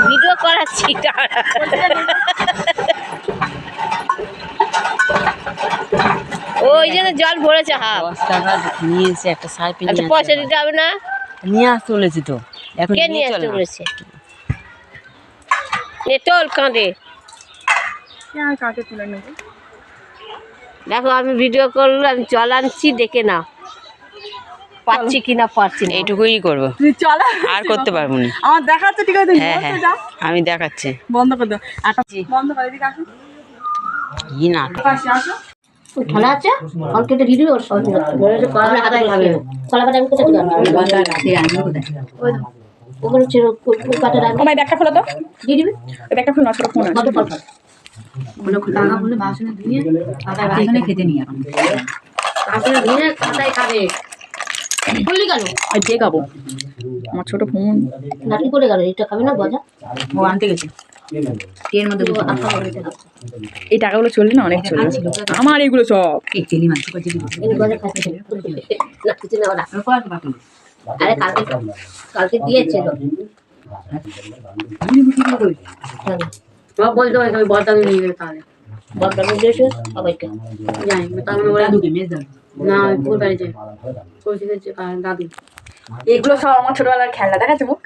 Video করাচ্ছি ওই জন্য জল ভরেছে হাফ। 10 টাকা নিয়েছে একটা সাইপি নিয়ে। পয়সা দিতে হবে না? নিয়ে আসতে বলেছি তো, এখন কে নিয়ে আসতে বলেছে? তোল কাঁদে তুলে নেব। দেখো আমি ভিডিও করলাম, জল আনছি, দেখে না পাচ্ছি কিনা পাচ্ছি না। এইটুকুই করবো, আর করতে পারবো না। আমার দেখাচ্ছে, ঠিক আছে? হ্যাঁ হ্যাঁ, আমি দেখাচ্ছি। বন্ধ করে দাও, বন্ধ করে দিকে আসো। কি না আসো। ঠান্ডা আছে, ফল কেটে দিয়ে দিবি। ওর সব কলা পাতা খাবে, কলা পাতা আমি কোথায় ওখানে ছিল পাতা রাখবি। আমার ব্যাগটা খোলো তো, দিয়ে দিবি। ওই ব্যাগটা খোলো, ছোট ফোন কত ফল খেতে নিয়ে এখন খাতায় খাবে বললি কেন? দিয়ে খাবো। আমার ছোট ফোন নাকি করে গেল, এটা খাবে না গজা? ও আনতে গেছে এর মধ্যে। আচ্ছা এই টাকাগুলো চললে না, অনেক চলবে আমার এগুলো সব। গজা খাচ্ছে না, কিছু না ওরা। আরে কালকে কালকে দিয়েছিল। সব বলতে হয়, বলটা নিয়ে যাবে তাহলে। বলটা নিয়ে দিয়েছে সবাইকে জানি, তার মানে ওরা না পুরো বাড়িতে দাদু। এগুলো সব আমার ছোটবেলার খেলনা, দেখাচ্ছে মুখ।